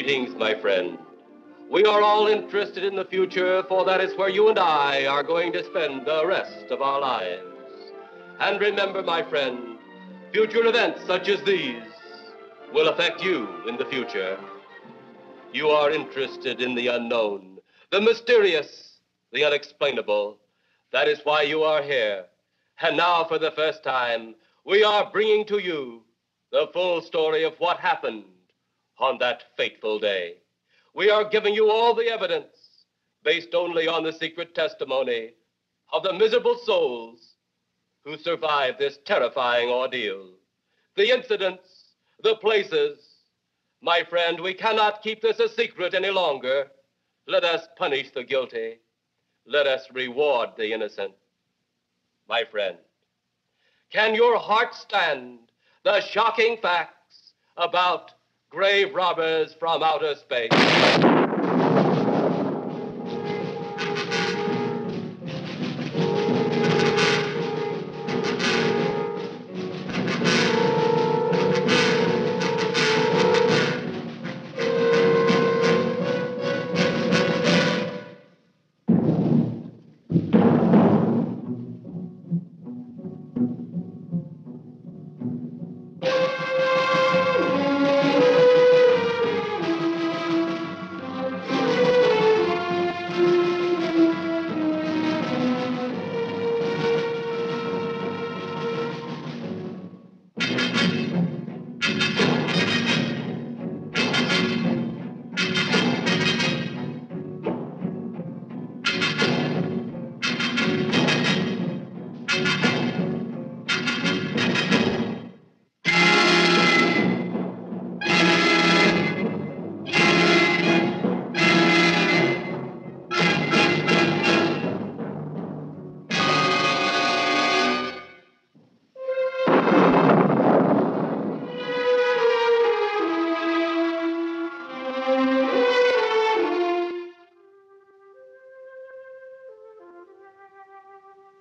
Greetings, my friend. We are all interested in the future, for that is where you and I are going to spend the rest of our lives. And remember, my friend, future events such as these will affect you in the future. You are interested in the unknown, the mysterious, the unexplainable. That is why you are here. And now, for the first time, we are bringing to you the full story of what happened on that fateful day. We are giving you all the evidence based only on the secret testimony of the miserable souls who survived this terrifying ordeal. The incidents, the places. My friend, we cannot keep this a secret any longer. Let us punish the guilty. Let us reward the innocent. My friend, can your heart stand the shocking facts about grave robbers from outer space?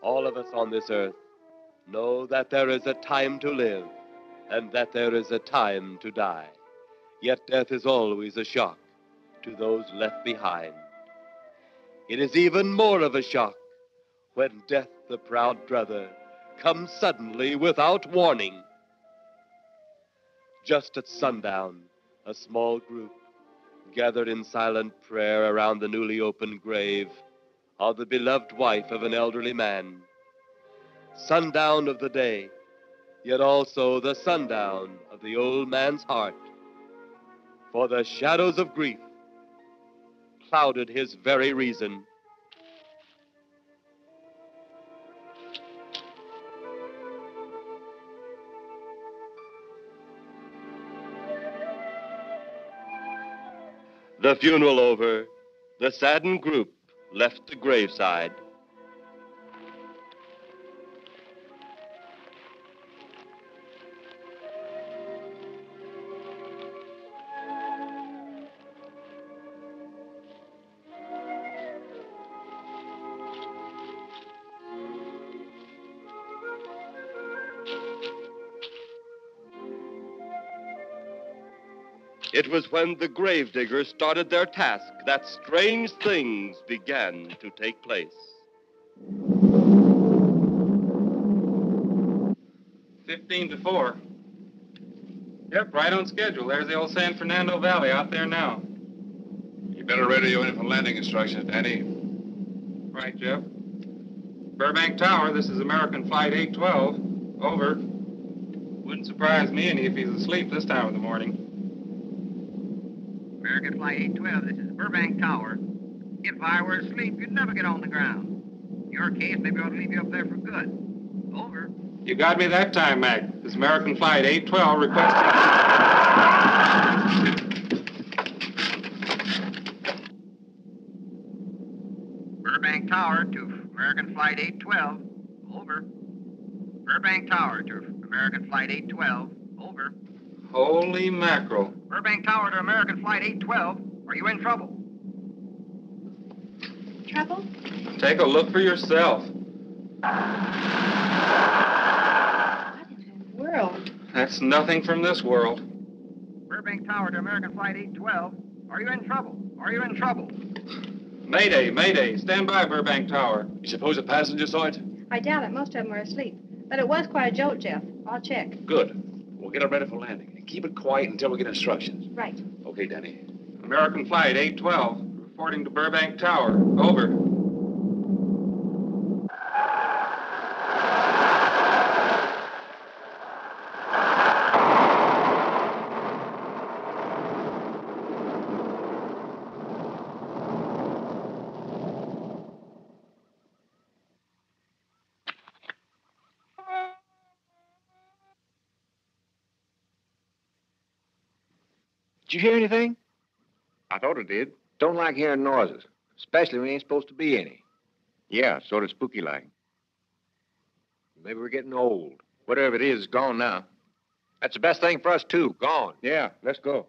All of us on this earth know that there is a time to live and that there is a time to die. Yet death is always a shock to those left behind. It is even more of a shock when death, the proud brother, comes suddenly without warning. Just at sundown, a small group gathered in silent prayer around the newly opened grave of the beloved wife of an elderly man. Sundown of the day, yet also the sundown of the old man's heart. For the shadows of grief clouded his very reason. The funeral over, the saddened group left the graveside. It was when the gravediggers started their task that strange things began to take place. 15-4. Yep, right on schedule. There's the old San Fernando Valley out there now. You better radio in for landing instructions, Danny. Right, Jeff. Burbank Tower, this is American Flight 812. Over. Wouldn't surprise me any if he's asleep this time of the morning. American Flight 812, this is Burbank Tower. If I were asleep, you'd never get on the ground. In your case, maybe I ought to leave you up there for good. Over. You got me that time, Mac. This is American Flight 812 requesting... Burbank Tower to American Flight 812. Over. Burbank Tower to American Flight 812. Over. Holy mackerel. Burbank Tower to American Flight 812. Are you in trouble? Trouble? Take a look for yourself. What in the world? That's nothing from this world. Burbank Tower to American Flight 812. Are you in trouble? Are you in trouble? Mayday, mayday. Stand by, Burbank Tower. You suppose a passenger saw it? I doubt it. Most of them are asleep. But it was quite a jolt, Jeff. I'll check. Good. We'll get it ready for landing. And keep it quiet until we get instructions. Right. Okay, Danny. American Flight 812, reporting to Burbank Tower. Over. Did you hear anything? I thought it did. Don't like hearing noises, especially when there ain't supposed to be any. Yeah, sort of spooky-like. Maybe we're getting old. Whatever it is gone now. That's the best thing for us, too. Gone. Yeah, let's go.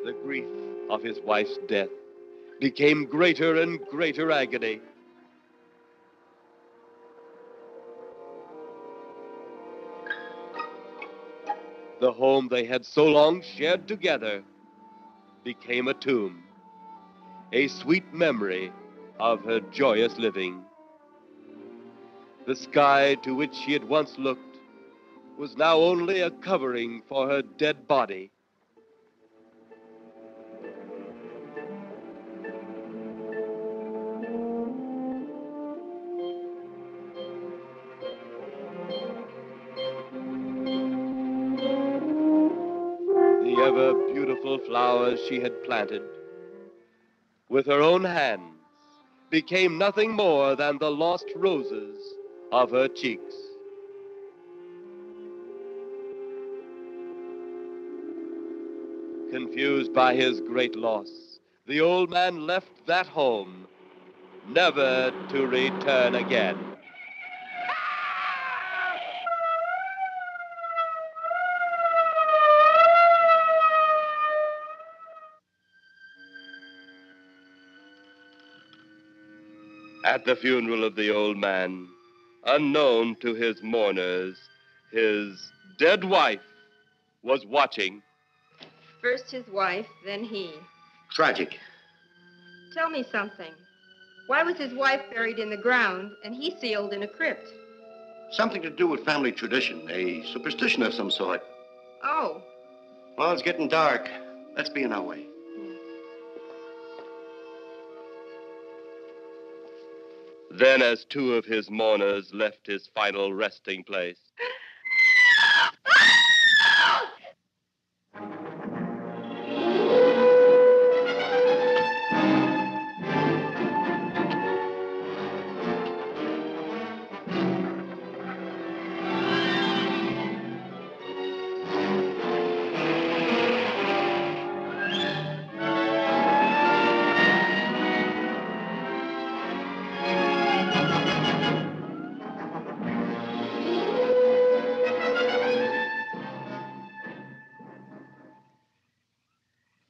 The grief of his wife's death became greater and greater agony. The home they had so long shared together became a tomb, a sweet memory of her joyous living. The sky to which she had once looked was now only a covering for her dead body. The ever beautiful flowers she had planted with her own hands became nothing more than the lost roses of her cheeks. Confused by his great loss, the old man left that home, never to return again. At the funeral of the old man, unknown to his mourners, his dead wife was watching. First his wife, then he. Tragic. Tell me something. Why was his wife buried in the ground and he sealed in a crypt? Something to do with family tradition, a superstition of some sort. Oh, Well, it's getting dark. Let's be on our way. Then, as two of his mourners left his final resting place,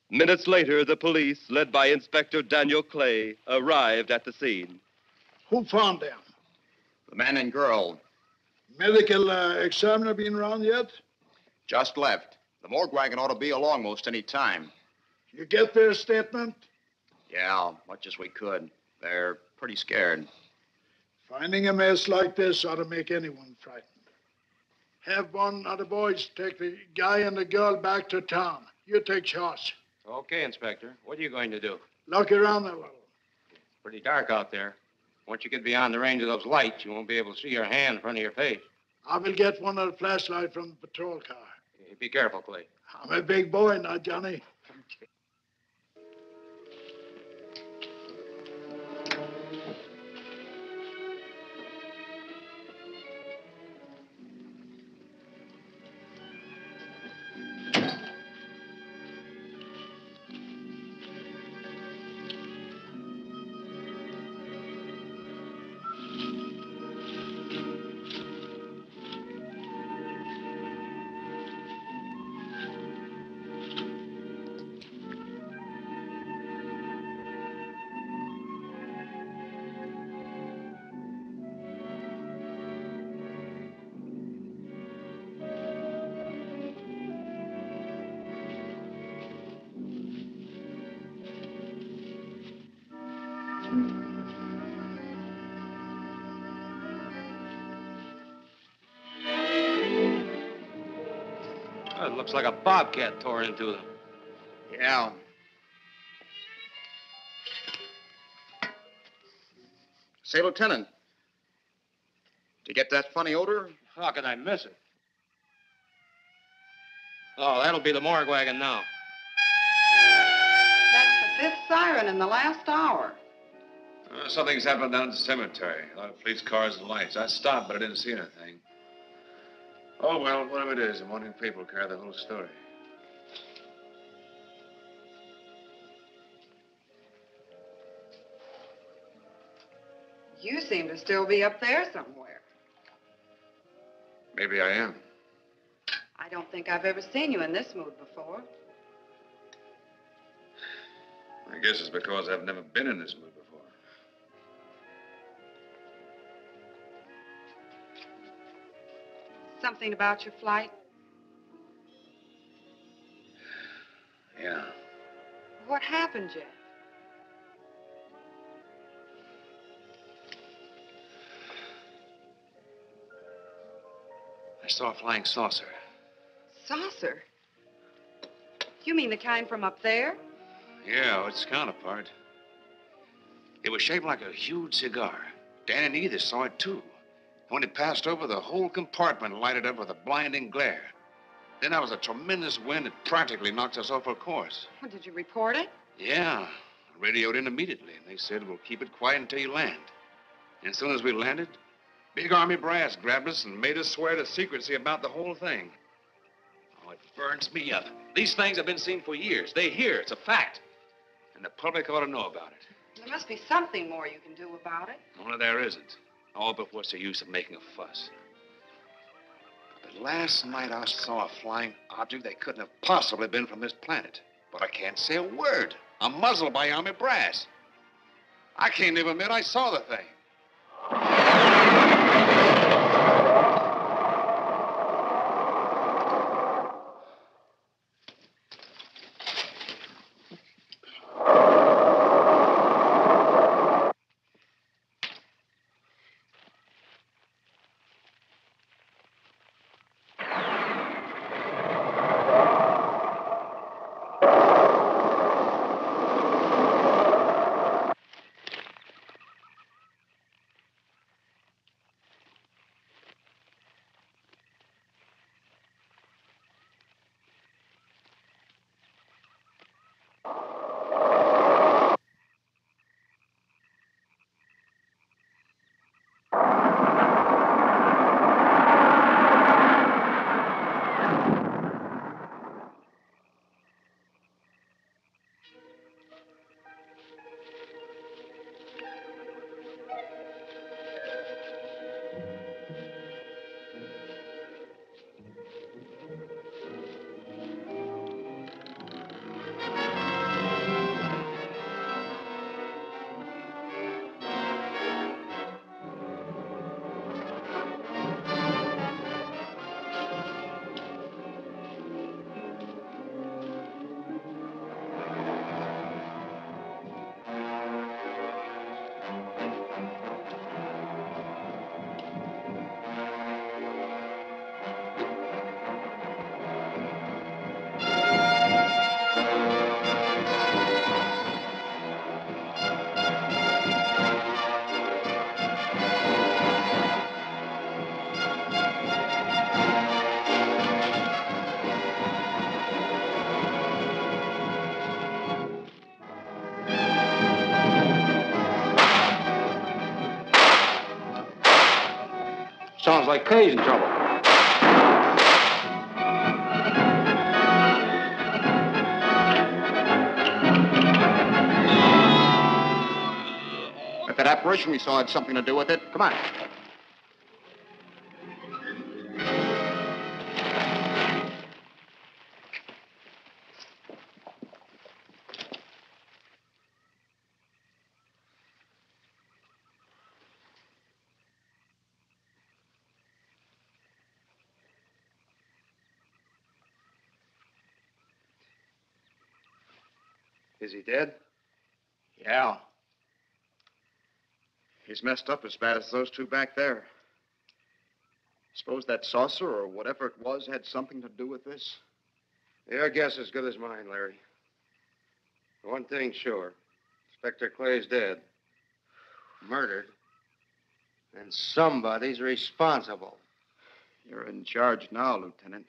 minutes later, the police, led by Inspector Daniel Clay, arrived at the scene. Who found them? The man and girl Medical examiner been around yet? just left. The morgue wagon ought to be along most any time. You get their statement? Yeah, much as we could. They're pretty scared. Finding a mess like this ought to make anyone frightened. Have one of the boys take the guy and the girl back to town. You take charge. Okay, Inspector. What are you going to do? Look around a little. It's pretty dark out there. Once you get beyond the range of those lights, you won't be able to see your hand in front of your face. I will get one of the flashlights from the patrol car. Be careful, Clay. I'm a big boy now, Johnny. Well, it looks like a bobcat tore into them. Yeah. Say, Lieutenant, did you get that funny odor? How could I miss it? Oh, that'll be the morgue wagon now. That's the fifth siren in the last hour. Something's happened down at the cemetery. A lot of police cars and lights. I stopped, but I didn't see anything. Oh, well, whatever it is, the morning paper will carry the whole story. You seem to still be up there somewhere. Maybe I am. I don't think I've ever seen you in this mood before. I guess it's because I've never been in this mood before. Something about your flight? Yeah. What happened, Jeff? I saw a flying saucer. Saucer? You mean the kind from up there? Yeah, its counterpart. It was shaped like a huge cigar. Dan and Edith saw it, too. When it passed over, the whole compartment lighted up with a blinding glare. Then there was a tremendous wind that practically knocked us off our course. Well, did you report it? Yeah. I radioed in immediately, and they said, we'll keep it quiet until you land. And as soon as we landed, big army brass grabbed us and made us swear to secrecy about the whole thing. Oh, it burns me up. These things have been seen for years. They hear. It's a fact. And the public ought to know about it. There must be something more you can do about it. Only there isn't. Oh, but what's the use of making a fuss? But last night I saw a flying object that couldn't have possibly been from this planet. But I can't say a word. I'm muzzled by army brass. I can't even admit I saw the thing. Sounds like Kay's in trouble. If that apparition we saw had something to do with it, come on. Is he dead? Yeah. He's messed up as bad as those two back there. Suppose that saucer or whatever it was had something to do with this? Your guess as good as mine, Larry. One thing's sure. Inspector Clay's dead. Murdered. And somebody's responsible. You're in charge now, Lieutenant.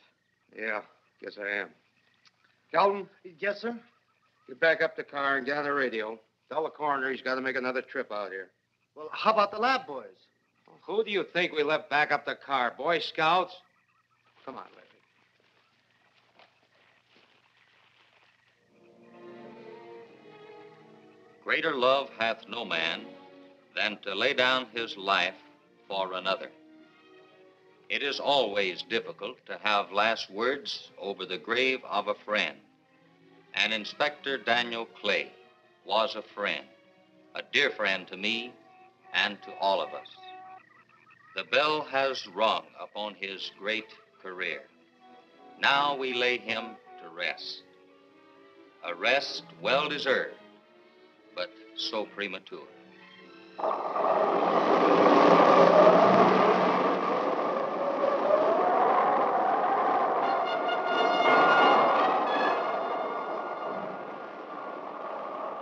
Yeah, guess I am. Calvin? Yes, sir? Get back up the car and get on the radio. Tell the coroner he's got to make another trip out here. Well, how about the lab boys? Who do you think we left back up the car? Boy Scouts? Come on, Larry. Greater love hath no man than to lay down his life for another. It is always difficult to have last words over the grave of a friend. And Inspector Daniel Clay was a friend, a dear friend to me and to all of us. The bell has rung upon his great career. Now we lay him to rest. A rest well deserved, but so premature.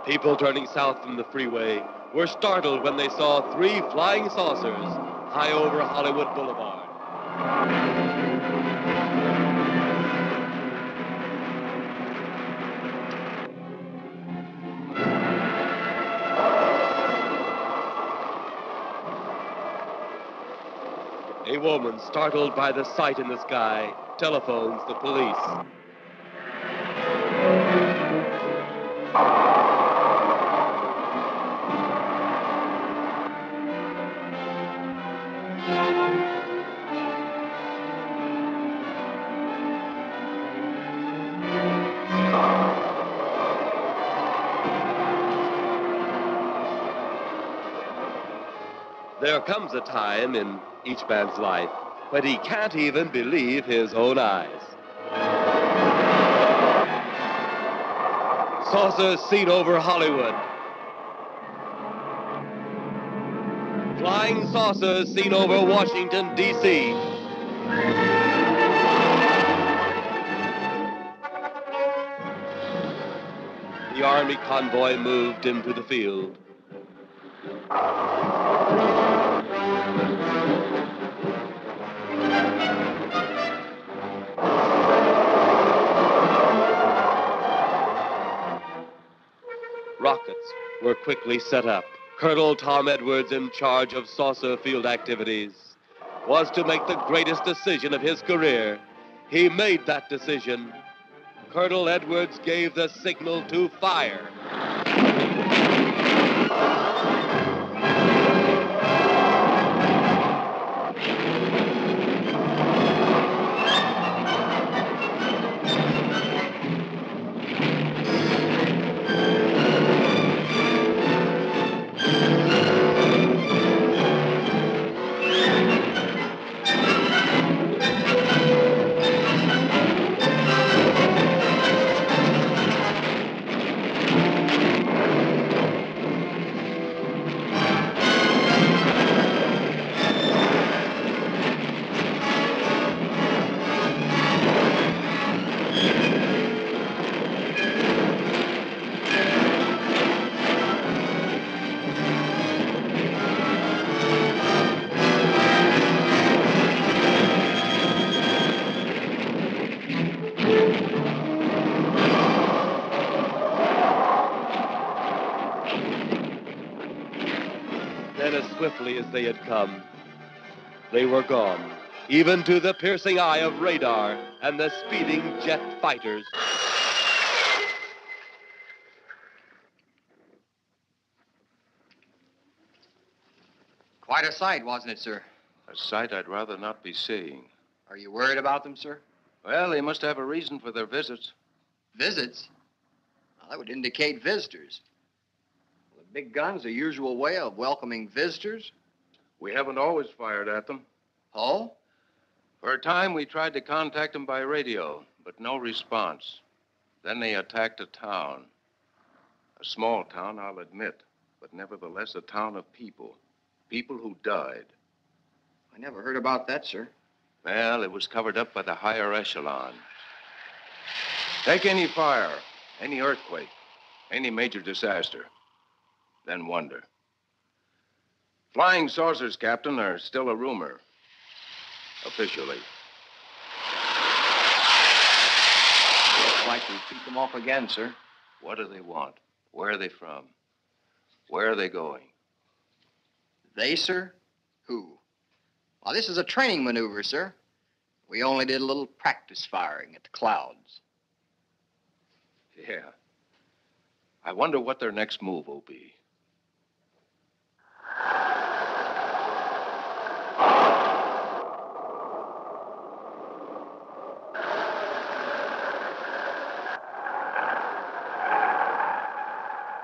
People turning south from the freeway were startled when they saw 3 flying saucers high over Hollywood Boulevard. A woman, startled by the sight in the sky, telephones the police. There comes a time in each man's life when he can't even believe his own eyes. Saucers seen over Hollywood. Flying saucers seen over Washington, D.C. The Army convoy moved into the field. Rockets were quickly set up. Colonel Tom Edwards, in charge of saucer field activities, was to make the greatest decision of his career. He made that decision. Colonel Edwards gave the signal to fire. Then, as swiftly as they had come, they were gone, even to the piercing eye of radar and the speeding jet fighters. Quite a sight, wasn't it, sir? A sight I'd rather not be seeing. Are you worried about them, sir? Well, they must have a reason for their visits. Visits? Well, that would indicate visitors. Well, the big gun's the usual way of welcoming visitors. We haven't always fired at them. Oh? For a time, we tried to contact them by radio, but no response. Then they attacked a town. A small town, I'll admit, but nevertheless a town of people. People who died. I never heard about that, sir. Well, it was covered up by the higher echelon. Take any fire, any earthquake, any major disaster, then wonder. Flying saucers, Captain, are still a rumor. Officially. Looks like we beat them off again, sir. What do they want? Where are they from? Where are they going? They, sir? Who? Well, this is a training maneuver, sir. We only did a little practice firing at the clouds. Yeah. I wonder what their next move will be.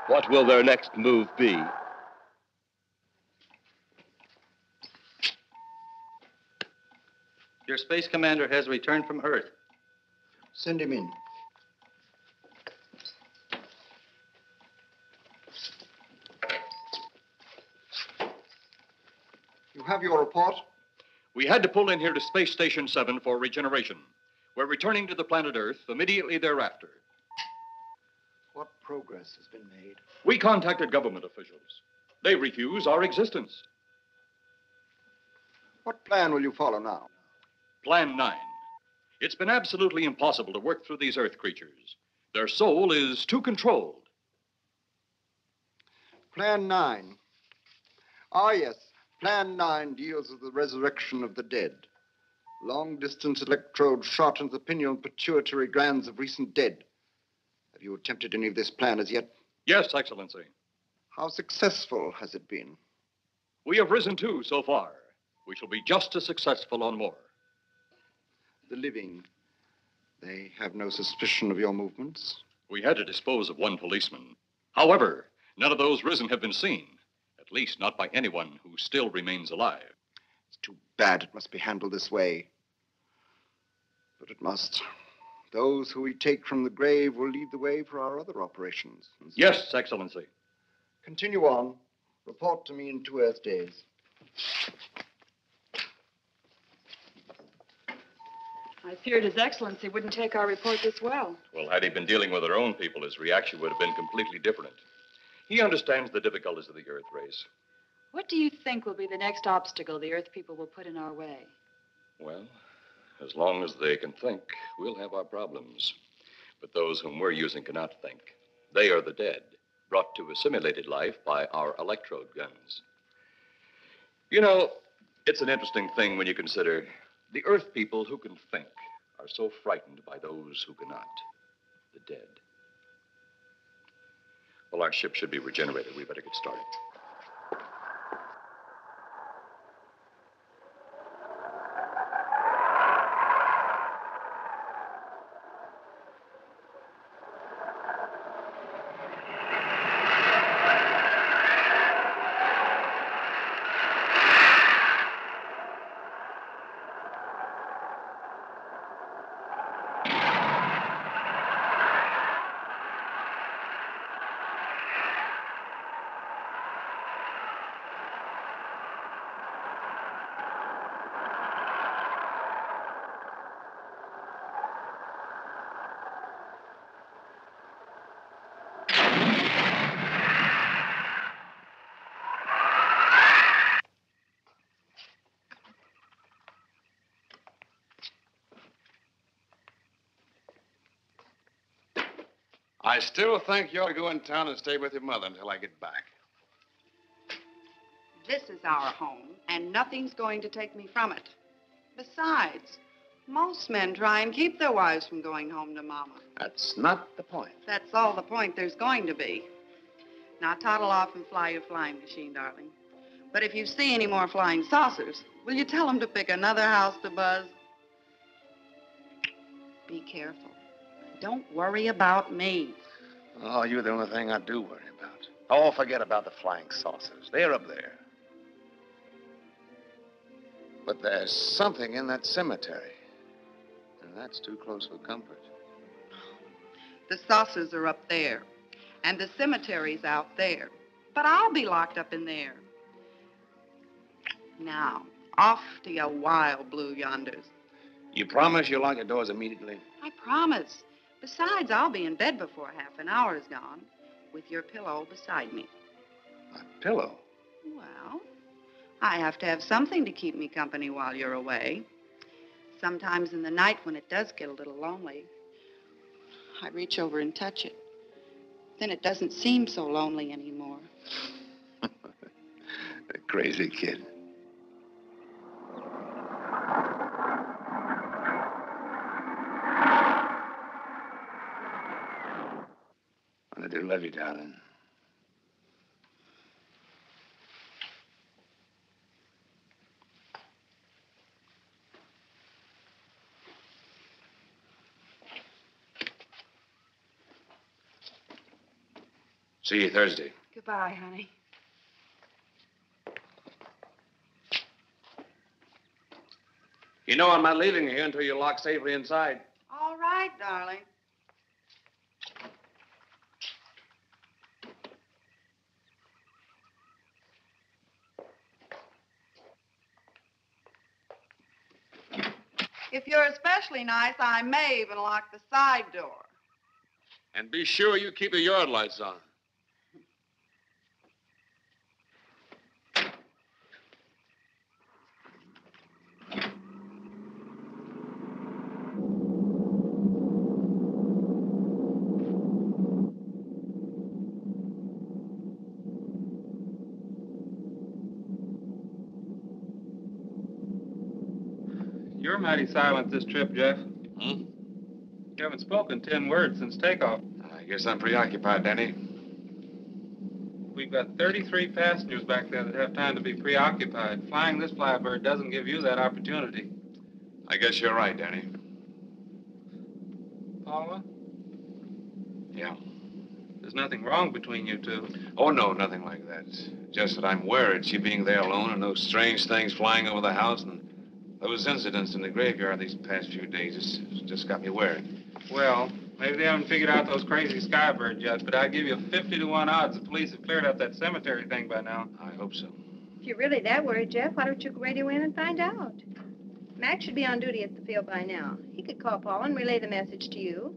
What will their next move be? Your space commander has returned from Earth. Send him in. You have your report? We had to pull in here to Space Station 7 for regeneration. We're returning to the planet Earth immediately thereafter. What progress has been made? We contacted government officials. They refuse our existence. What plan will you follow now? Plan 9. It's been absolutely impossible to work through these Earth creatures. Their soul is too controlled. Plan 9. Ah, yes. Plan 9 deals with the resurrection of the dead. Long-distance electrode shot into the pineal and pituitary glands of recent dead. Have you attempted any of this plan as yet? Yes, Excellency. How successful has it been? We have risen too so far. We shall be just as successful on more. The living, they have no suspicion of your movements? We had to dispose of one policeman. However, none of those risen have been seen. At least not by anyone who still remains alive. It's too bad it must be handled this way. But it must. Those who we take from the grave will lead the way for our other operations. Yes, Excellency. Continue on. Report to me in 2 Earth days. I feared His Excellency wouldn't take our report this well. Well, had he been dealing with our own people, his reaction would have been completely different. He understands the difficulties of the Earth race. What do you think will be the next obstacle the Earth people will put in our way? Well, as long as they can think, we'll have our problems. But those whom we're using cannot think. They are the dead, brought to a simulated life by our electrode guns. You know, it's an interesting thing when you consider the Earth people who can think are so frightened by those who cannot, the dead. Well, our ship should be regenerated. We better get started. I still think you ought to go in town and stay with your mother until I get back. This is our home, and nothing's going to take me from it. Besides, most men try and keep their wives from going home to Mama. That's not the point. That's all the point there's going to be. Now, toddle off and fly your flying machine, darling. But if you see any more flying saucers, will you tell them to pick another house to buzz? Be careful. Don't worry about me. Oh, you're the only thing I do worry about. Oh, forget about the flying saucers. They're up there. But there's something in that cemetery. And that's too close for comfort. The saucers are up there, and the cemetery's out there. But I'll be locked up in there. Now, off to your wild blue yonders. You promise you'll lock the doors immediately? I promise. Besides, I'll be in bed before half an hour is gone, with your pillow beside me. A pillow? Well, I have to have something to keep me company while you're away. Sometimes in the night when it does get a little lonely, I reach over and touch it. Then it doesn't seem so lonely anymore. A crazy kid. I do love you, darling. See you Thursday. Goodbye, honey. You know I'm not leaving you here until you're locked safely inside. All right, darling. If you're especially nice, I may even lock the side door. And be sure you keep the yard lights on. You're mighty silent this trip, Jeff. Hmm? You haven't spoken 10 words since takeoff. I guess I'm preoccupied, Danny. We've got 33 passengers back there that have time to be preoccupied. Flying this flybird doesn't give you that opportunity. I guess you're right, Danny. Paula? Yeah. There's nothing wrong between you two. Oh, no, nothing like that. Just that I'm worried, she being there alone and those strange things flying over the house and those incidents in the graveyard these past few days. It's just got me worried. Well, maybe they haven't figured out those crazy skybirds yet, but I'd give you 50 to 1 odds the police have cleared up that cemetery thing by now. I hope so. If you're really that worried, Jeff, why don't you radio in and find out? Mac should be on duty at the field by now. He could call Paul and relay the message to you.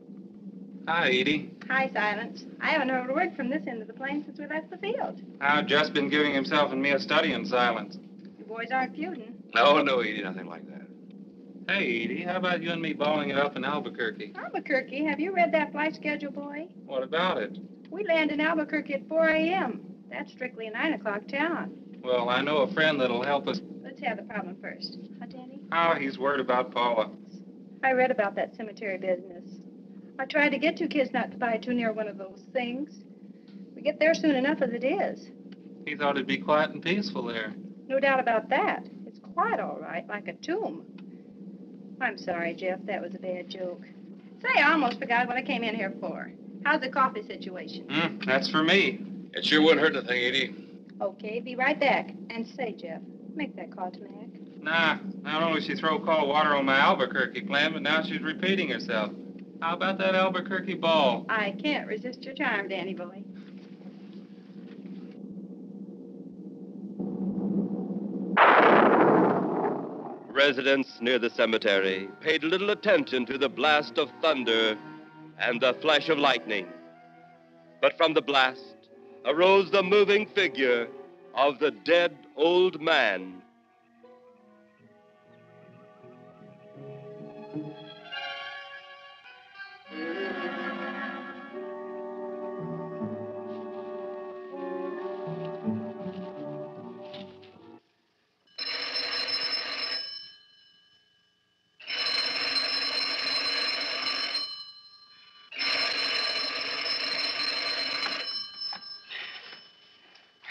Hi, Edie. Hi, Silence. I haven't heard a word from this end of the plane since we left the field. I've just been giving himself and me a study in silence. You boys aren't feuding. No, Edie, nothing like that. Hey, Edie, how about you and me balling it up in Albuquerque? Albuquerque? Have you read that flight schedule, boy? What about it? We land in Albuquerque at 4 a.m. That's strictly a 9 o'clock town. Well, I know a friend that'll help us. Let's have the problem first. Huh, Danny? Oh, he's worried about Paula. I read about that cemetery business. I tried to get you kids not to buy too near one of those things. We get there soon enough as it is. He thought it'd be quiet and peaceful there. No doubt about that. It's quite all right, like a tomb. I'm sorry, Jeff. That was a bad joke. Say, I almost forgot what I came in here for. How's the coffee situation? That's for me. It sure wouldn't hurt a thing, Edie. Okay, be right back. And say, Jeff, make that call to Mac. Nah, not only did she throw cold water on my Albuquerque plan, but now she's repeating herself. How about that Albuquerque ball? I can't resist your charm, Danny boy. Residents near the cemetery paid little attention to the blast of thunder and the flash of lightning. But from the blast arose the moving figure of the dead old man.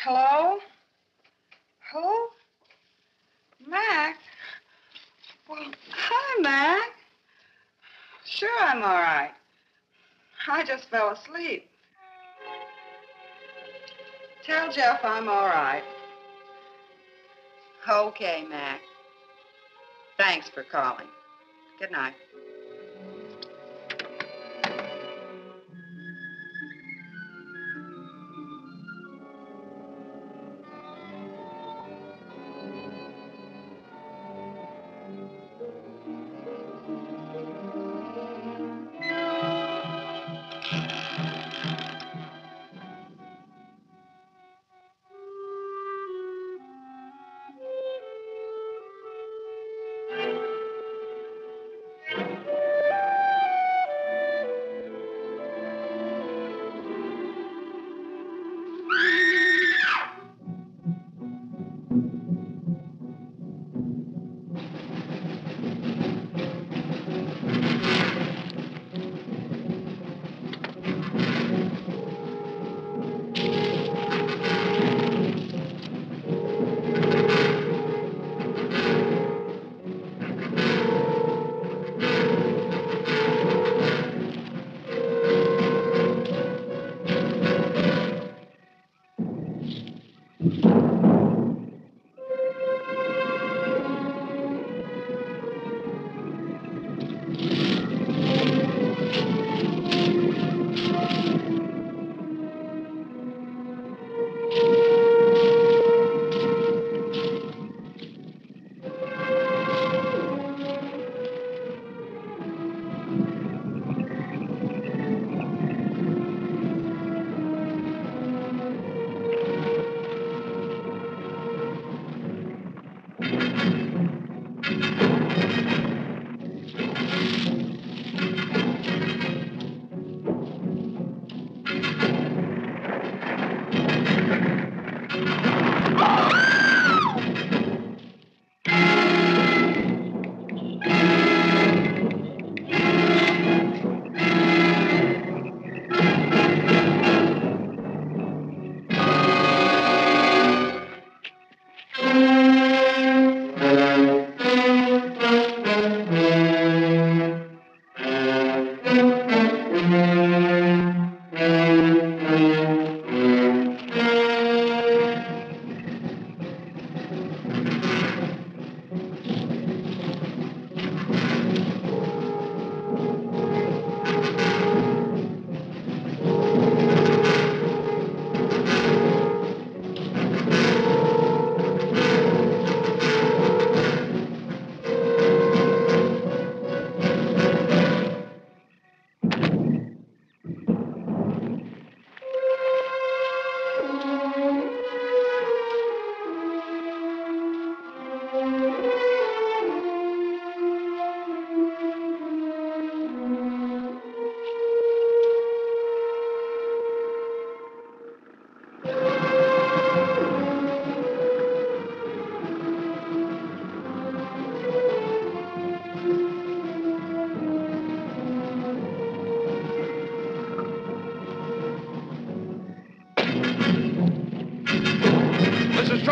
Hello? Who? Mac? Well, hi, Mac. Sure, I'm all right. I just fell asleep. Tell Jeff I'm all right. Okay, Mac. Thanks for calling. Good night.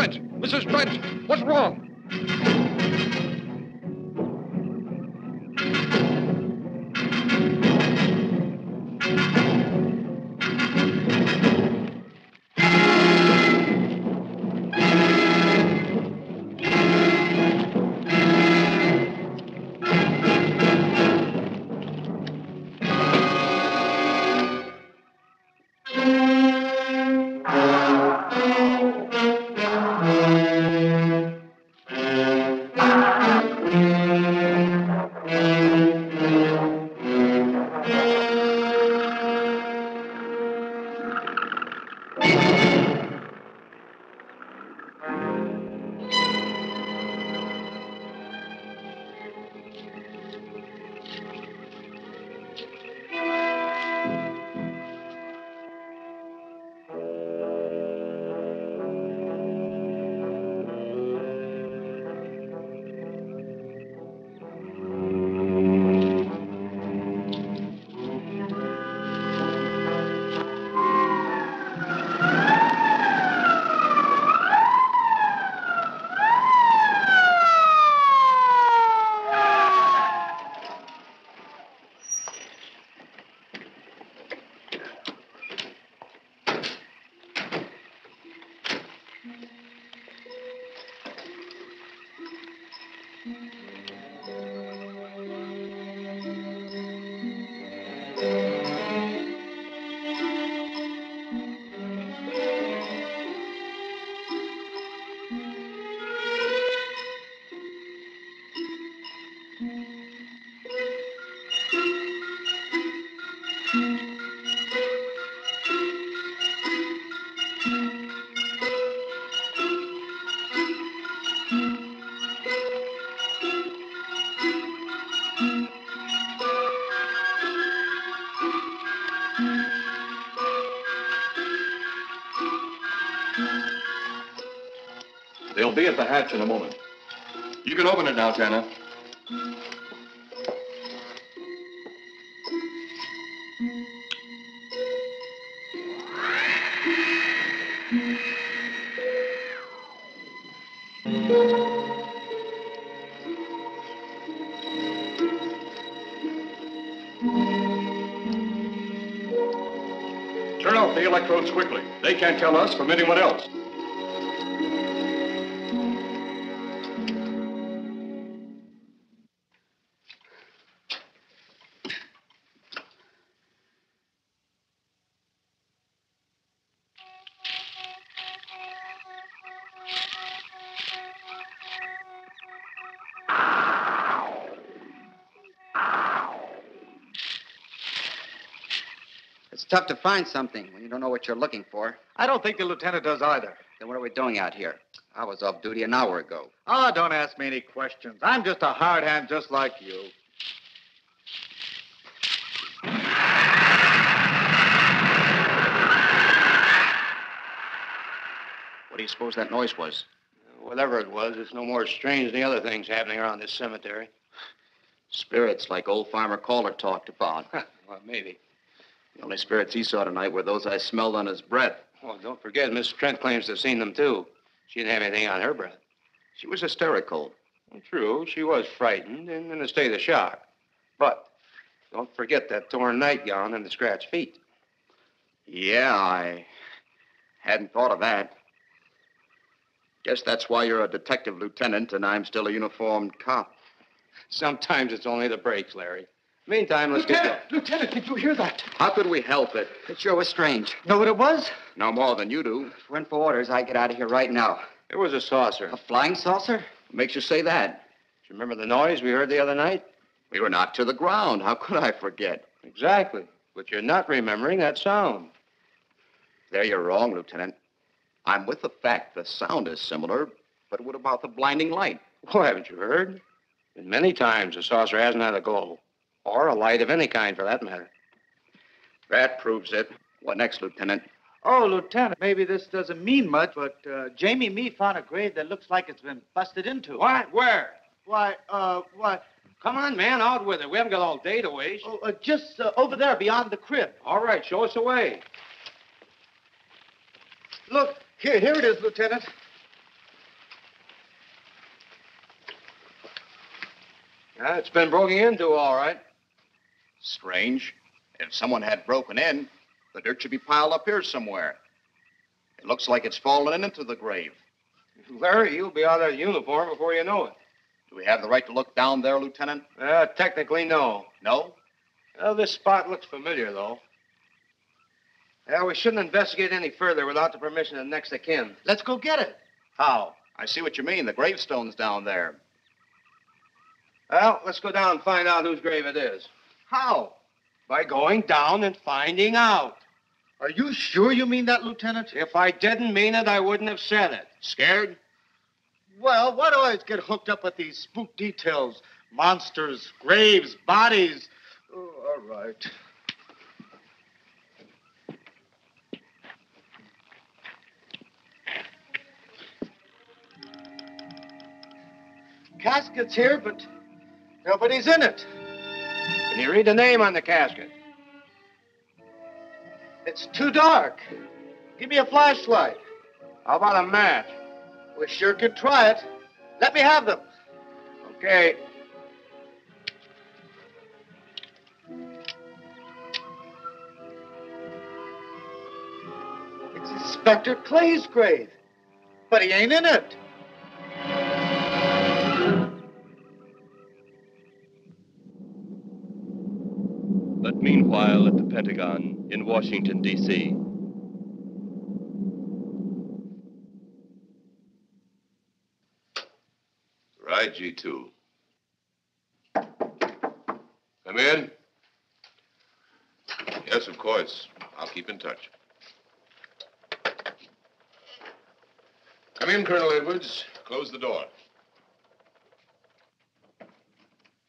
Trent! Mrs. Trent! What's wrong? They'll be at the hatch in a moment. You can open it now, Tanna. Turn off the electrodes quickly. They can't tell us from anyone else. It's tough to find something when you don't know what you're looking for. I don't think the lieutenant does either. Then what are we doing out here? I was off duty an hour ago. Oh, don't ask me any questions. I'm just a hard hand just like you. What do you suppose that noise was? Whatever it was, it's no more strange than the other things happening around this cemetery. Spirits like old Farmer Caller talked about. Well, maybe. The only spirits he saw tonight were those I smelled on his breath. Well, don't forget, Miss Trent claims to have seen them, too. She didn't have anything on her breath. She was hysterical. Well, true, she was frightened and in a state of shock. But don't forget that torn nightgown and the scratched feet. Yeah, I hadn't thought of that. Guess that's why you're a detective lieutenant and I'm still a uniformed cop. Sometimes it's only the breaks, Larry. Meantime, let's get going. Lieutenant, did you hear that? How could we help it? It sure was strange. Know what it was? No more than you do. If we're in for orders, I get out of here right now. It was a saucer. A flying saucer? What makes you say that? Do you remember the noise we heard the other night? We were knocked to the ground. How could I forget? Exactly. But you're not remembering that sound. There you're wrong, Lieutenant. I'm with the fact the sound is similar, but what about the blinding light? Oh, haven't you heard? And many times the saucer hasn't had a glow. Or a light of any kind, for that matter. That proves it. What next, Lieutenant? Oh, Lieutenant, maybe this doesn't mean much, but Jamie and me found a grave that looks like it's been busted into. What? Where? Why? Come on, man, out with it. We haven't got all day to waste. Oh, just over there beyond the crib. All right, show us the way. Look, here it is, Lieutenant. It's been broken into, all right. Strange. If someone had broken in, the dirt should be piled up here somewhere. It looks like it's fallen into the grave. Larry, you'll be out of uniform before you know it. Do we have the right to look down there, Lieutenant? Technically, no. No? Well, this spot looks familiar, though. Yeah, we shouldn't investigate any further without the permission of next of kin. Let's go get it. How? I see what you mean. The gravestone's down there. Well, let's go down and find out whose grave it is. How? By going down and finding out. Are you sure you mean that, Lieutenant? If I didn't mean it, I wouldn't have said it. Scared? Well, why do I always get hooked up with these spook details? Monsters, graves, bodies. Oh, all right. Casket's here, but nobody's in it. Can you read the name on the casket? It's too dark. Give me a flashlight. How about a match? We sure could try it. Let me have them. Okay. It's Inspector Clay's grave, but he ain't in it. But meanwhile, at the Pentagon in Washington, D.C., Right, G2. Come in. Yes, of course. I'll keep in touch. Come in, Colonel Edwards. Close the door.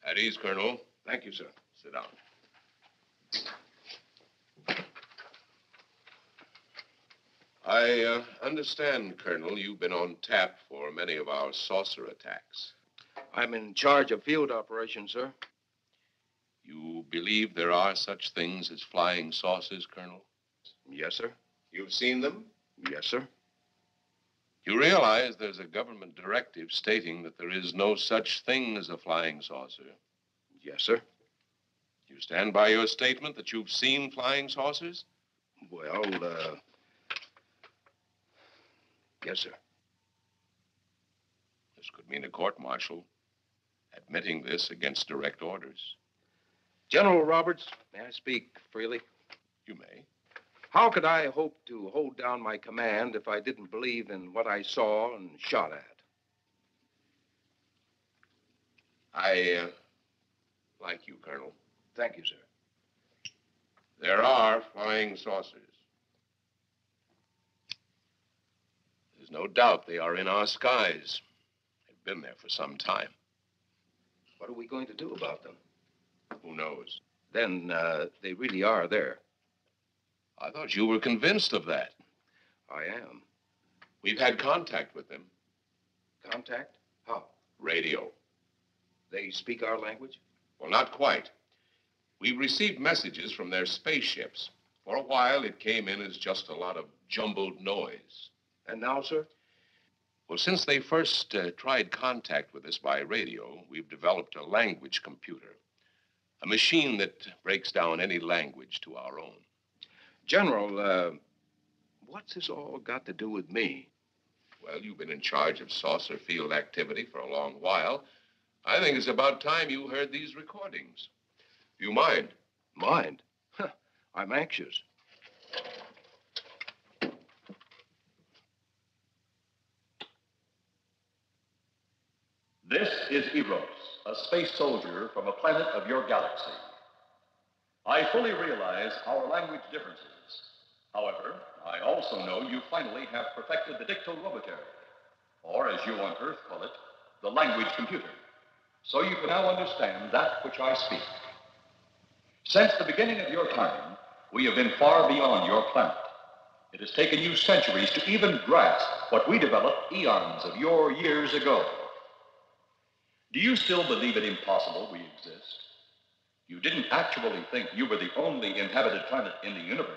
At ease, Colonel. Thank you, sir. Sit down. I understand, Colonel, you've been on tap for many of our saucer attacks. I'm in charge of field operations, sir. You believe there are such things as flying saucers, Colonel? Yes, sir. You've seen them? Yes, sir. You realize there's a government directive stating that there is no such thing as a flying saucer? Yes, sir. You stand by your statement that you've seen flying saucers? Well, yes, sir. This could mean a court-martial, admitting this against direct orders. General Roberts, may I speak freely? You may. How could I hope to hold down my command if I didn't believe in what I saw and shot at? I like you, Colonel. Thank you, sir. There are flying saucers. There's no doubt they are in our skies. They've been there for some time. What are we going to do about them? Who knows? Then they really are there. I thought you were convinced of that. I am. We've had contact with them. Contact? How? Radio. They speak our language? Well, not quite. We've received messages from their spaceships. For a while, it came in as just a lot of jumbled noise. And now, sir? Well, since they first tried contact with us by radio, we've developed a language computer. A machine that breaks down any language to our own. General, what's this all got to do with me? Well, you've been in charge of saucer field activity for a long while. I think it's about time you heard these recordings. Do you mind? Mind? I'm anxious. This is Eros, a space soldier from a planet of your galaxy. I fully realize our language differences. However, I also know you finally have perfected the dictorobotery, or as you on Earth call it, the language computer. So you can now understand that which I speak. Since the beginning of your time, we have been far beyond your planet. It has taken you centuries to even grasp what we developed eons of your years ago. Do you still believe it impossible we exist? You didn't actually think you were the only inhabited planet in the universe.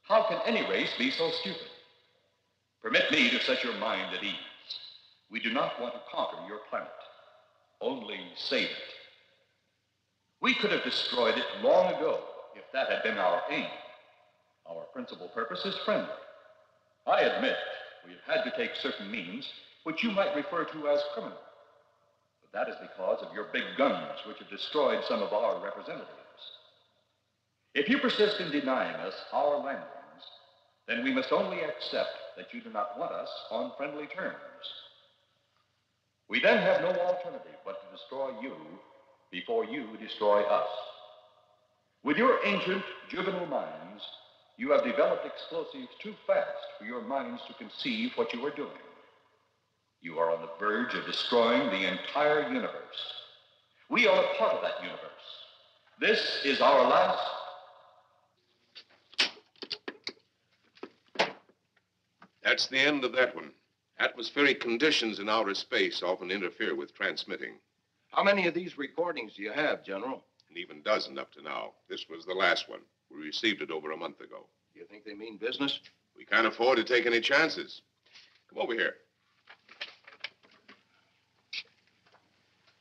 How can any race be so stupid? Permit me to set your mind at ease. We do not want to conquer your planet. only save it. We could have destroyed it long ago if that had been our aim. Our principal purpose is friendly. I admit we've had to take certain means which you might refer to as criminal. But that is because of your big guns, which have destroyed some of our representatives. If you persist in denying us our landings, then we must only accept that you do not want us on friendly terms. We then have no alternative but to destroy you before you destroy us. With your ancient, juvenile minds, you have developed explosives too fast for your minds to conceive what you are doing. You are on the verge of destroying the entire universe. We are a part of that universe. This is our last. That's the end of that one. Atmospheric conditions in outer space often interfere with transmitting. How many of these recordings do you have, General? An even dozen up to now. This was the last one. We received it over a month ago. Do you think they mean business? We can't afford to take any chances. Come over here.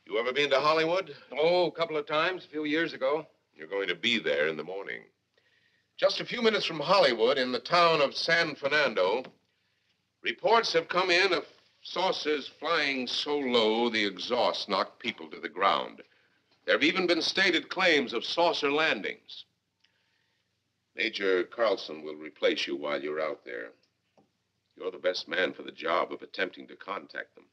You ever been to Hollywood? Oh, a couple of times, a few years ago. You're going to be there in the morning. Just a few minutes from Hollywood, in the town of San Fernando, reports have come in of saucers flying so low the exhaust knocked people to the ground. There have even been stated claims of saucer landings. Major Carlson will replace you while you're out there. You're the best man for the job of attempting to contact them.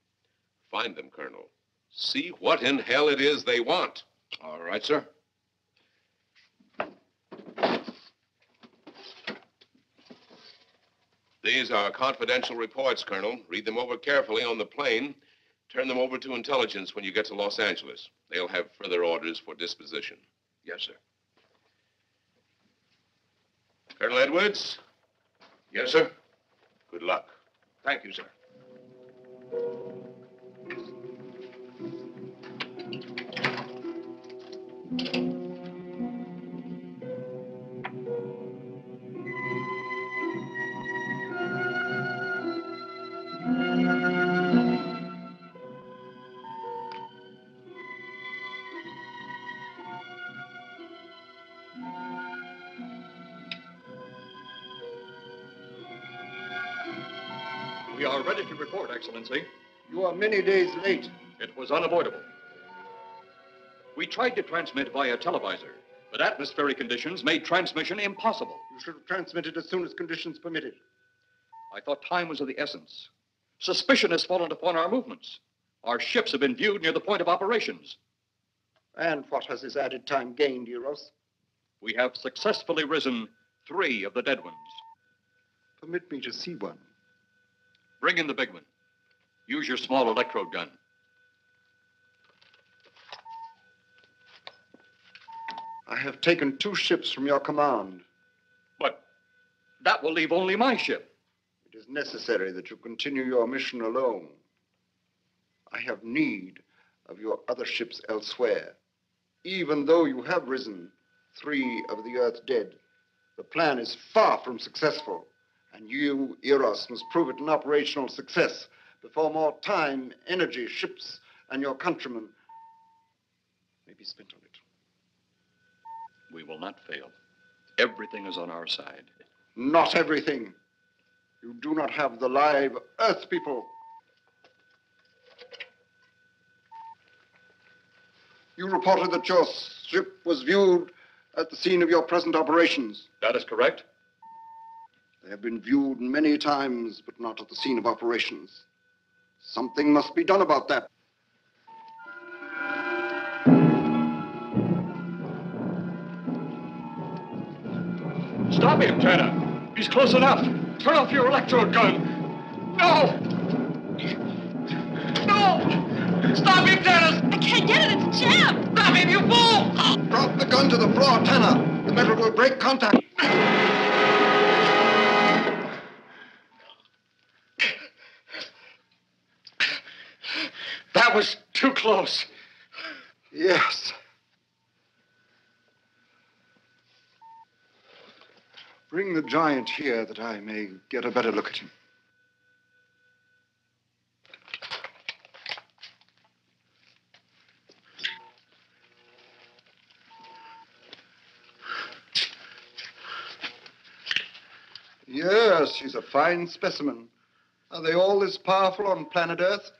Find them, Colonel. See what in hell it is they want. All right, sir. These are confidential reports, Colonel. Read them over carefully on the plane. Turn them over to intelligence when you get to Los Angeles. They'll have further orders for disposition. Yes, sir. Colonel Edwards? Yes, sir. Good luck. Thank you, sir. We are ready to report, Excellency. You are many days late. It was unavoidable. We tried to transmit via televisor, but atmospheric conditions made transmission impossible. You should have transmitted as soon as conditions permitted. I thought time was of the essence. Suspicion has fallen upon our movements. Our ships have been viewed near the point of operations. And what has this added time gained, Eros? We have successfully risen 3 of the dead ones. Permit me to see one. Bring in the big one. Use your small electrode gun. I have taken 2 ships from your command. But that will leave only my ship. It is necessary that you continue your mission alone. I have need of your other ships elsewhere. Even though you have risen 3 of the Earth's dead, the plan is far from successful. And you, Eros, must prove it an operational success before more time, energy, ships, and your countrymen may be spent on it. We will not fail. Everything is on our side. Not everything. You do not have the live Earth people. You reported that your ship was viewed at the scene of your present operations. That is correct. They have been viewed many times, but not at the scene of operations. Something must be done about that. Stop him, Tanna. He's close enough. Turn off your electrode gun. No! No! Stop him, Tanna! I can't get it. It's jammed. Stop him, you fool! Drop the gun to the floor, Tanna. The metal will break contact. That was too close. Yes. Bring the giant here that I may get a better look at him. Yes, she's a fine specimen. Are they all this powerful on planet Earth?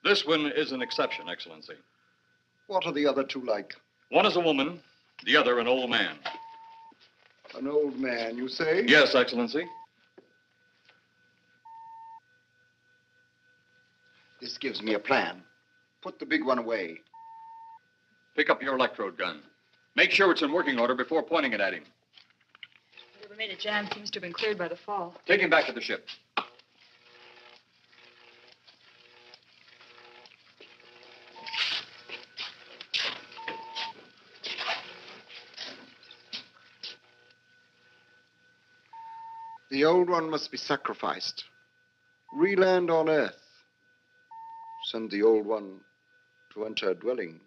This one is an exception, Excellency. What are the other two like? One is a woman, the other an old man. An old man, you say? Yes, Excellency. This gives me a plan. Put the big one away. Pick up your electrode gun. Make sure it's in working order before pointing it at him. Whatever made a jam seems to have been cleared by the fall. Take him back to the ship. The old one must be sacrificed. Re-land on Earth. Send the old one to enter a dwelling.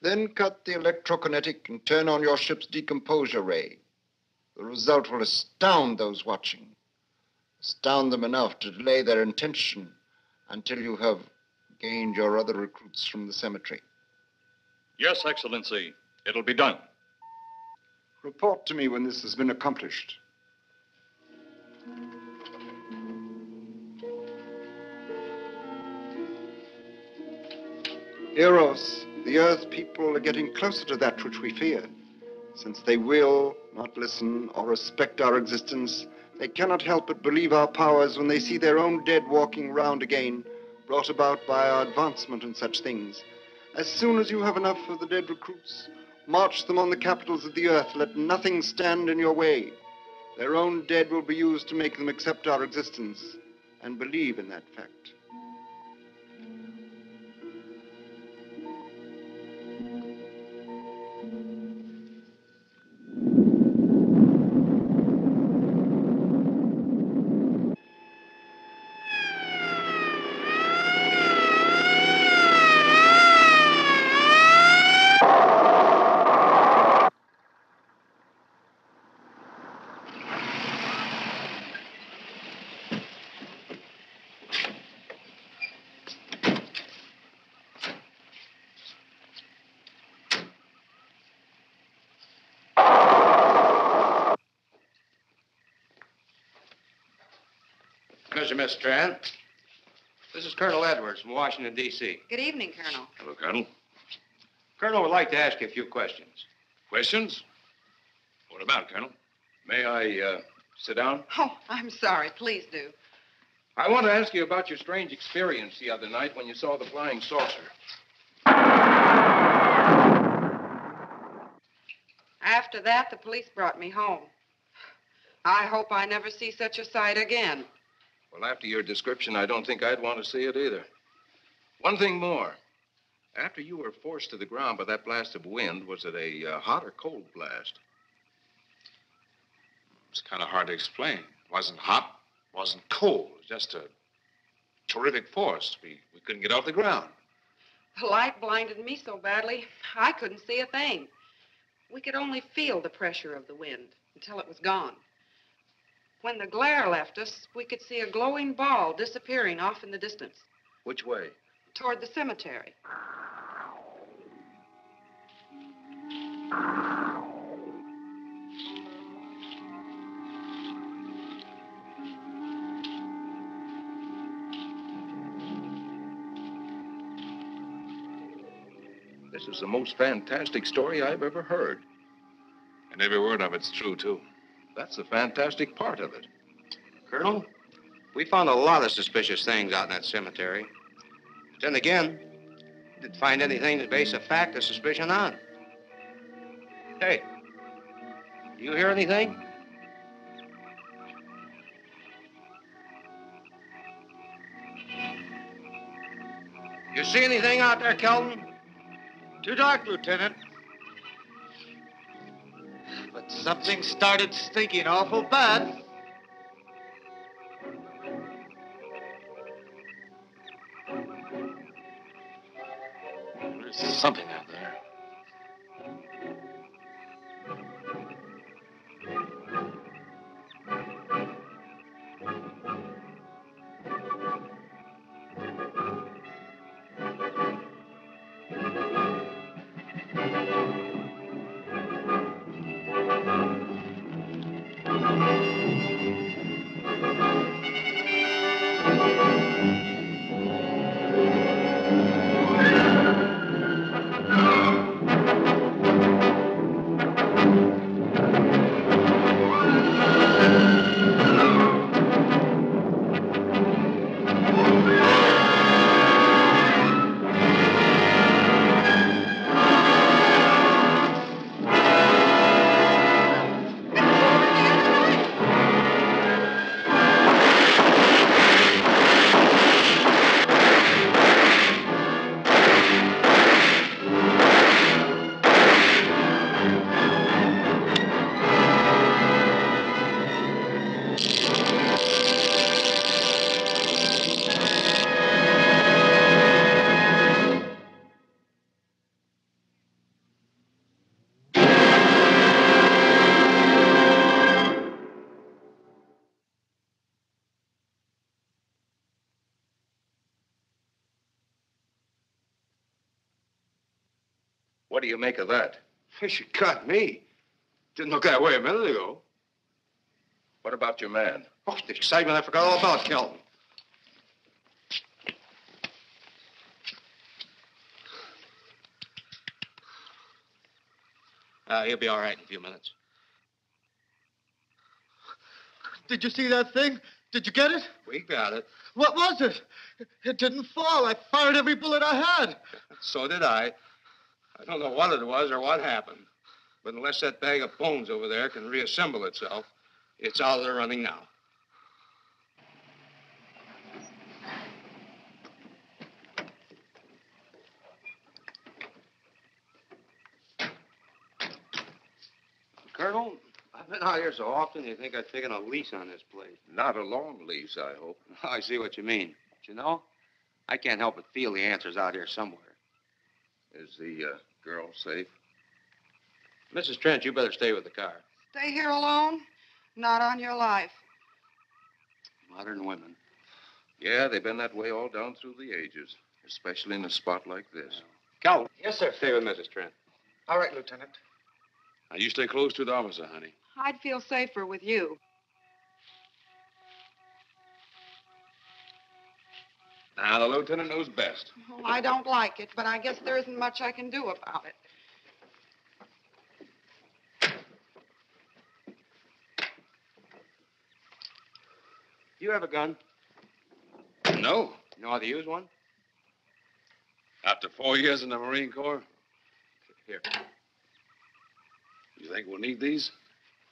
Then cut the electrokinetic and turn on your ship's decomposure ray. The result will astound those watching. Astound them enough to delay their intention until you have gained your other recruits from the cemetery. Yes, Excellency. It'll be done. Report to me when this has been accomplished. Eros, the Earth people are getting closer to that which we fear. Since they will not listen or respect our existence, they cannot help but believe our powers when they see their own dead walking round again, brought about by our advancement and such things. As soon as you have enough of the dead recruits, march them on the capitals of the Earth. Let nothing stand in your way. Their own dead will be used to make them accept our existence and believe in that fact. Miss Trent. This is Colonel Edwards from Washington, D.C. Good evening, Colonel. Hello, Colonel. Colonel would like to ask you a few questions. Questions? What about, Colonel? May I sit down? Oh, I'm sorry. Please do. I want to ask you about your strange experience the other night when you saw the flying saucer. After that, the police brought me home. I hope I never see such a sight again. Well, after your description, I don't think I'd want to see it either. One thing more. After you were forced to the ground by that blast of wind, was it a hot or cold blast? It's kind of hard to explain. It wasn't hot, wasn't cold. It was just a terrific force. We couldn't get off the ground. The light blinded me so badly, I couldn't see a thing. We could only feel the pressure of the wind until it was gone. When the glare left us, we could see a glowing ball disappearing off in the distance. Which way? Toward the cemetery. This is the most fantastic story I've ever heard. And every word of it's true, too. That's the fantastic part of it. Colonel, we found a lot of suspicious things out in that cemetery. But then again, we didn't find anything to base a fact or suspicion on. Hey, you hear anything? You see anything out there, Kelton? Too dark, Lieutenant. But something started stinking awful bad. There's something out there. What do you make of that? She got me. Didn't look that way a minute ago. What about your man? Oh, the excitement, I forgot all about Kelton. He'll be all right in a few minutes. Did you see that thing? Did you get it? We got it. What was it? It didn't fall. I fired every bullet I had. So did I. I don't know what it was or what happened. But unless that bag of bones over there can reassemble itself, it's out of the running now. Colonel, I've been out here so often, you think I've taken a lease on this place. Not a long lease, I hope. I see what you mean. But you know, I can't help but feel the answer's out here somewhere. Is the girl safe? Mrs. Trent, you better stay with the car. Stay here alone? Not on your life. Modern women. Yeah, they've been that way all down through the ages, especially in a spot like this. Calvin. Yes, sir. Stay with Mrs. Trent. All right, Lieutenant. Now, you stay close to the officer, honey. I'd feel safer with you. Now, the lieutenant knows best. Well, I don't like it, but I guess there isn't much I can do about it. Do you have a gun? No. You know how to use one? After 4 years in the Marine Corps? Here. You think we'll need these?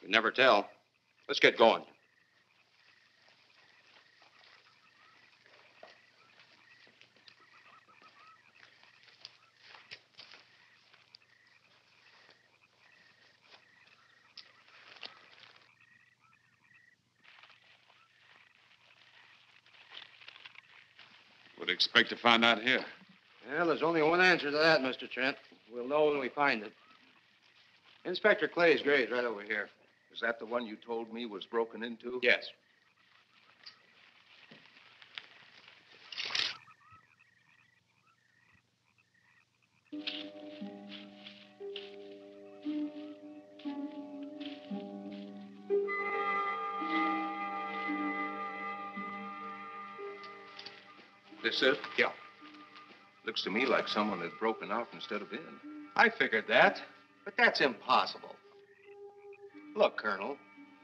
You never tell. Let's get going. Would expect to find out here. Well, there's only one answer to that, Mr. Trent. We'll know when we find it. Inspector Clay's grave's right over here. Is that the one you told me was broken into? Yes. This it? Yeah. Looks to me like someone had broken out instead of in. I figured that, but that's impossible. Look, Colonel,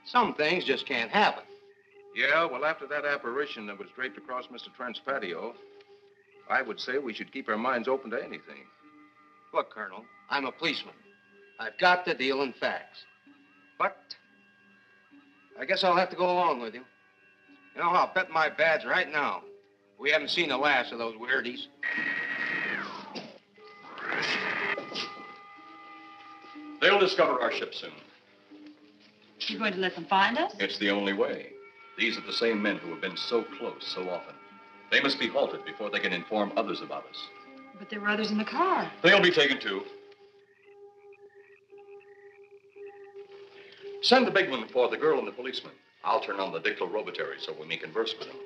some things just can't happen. Yeah, well, after that apparition that was draped across Mr. Trent's patio, I would say we should keep our minds open to anything. Look, Colonel, I'm a policeman. I've got to deal in facts. But I guess I'll have to go along with you. You know, I'll bet my badge right now we haven't seen the last of those weirdies. They'll discover our ship soon. You going to let them find us? It's the only way. These are the same men who have been so close so often. They must be halted before they can inform others about us. But there were others in the car. They'll be taken too. Send the big one for the girl and the policeman. I'll turn on the dictal robotary so we may converse with them.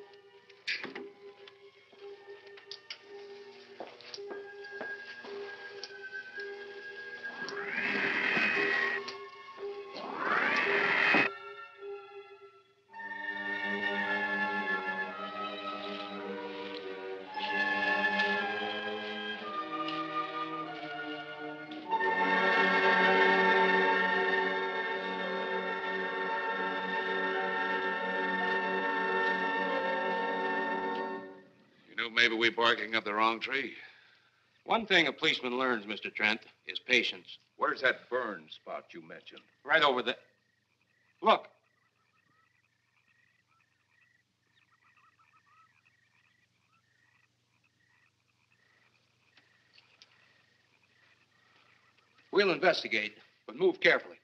Maybe we're barking up the wrong tree. One thing a policeman learns, Mr. Trent, is patience. Where's that burn spot you mentioned? Right over there. Look. We'll investigate, but move carefully.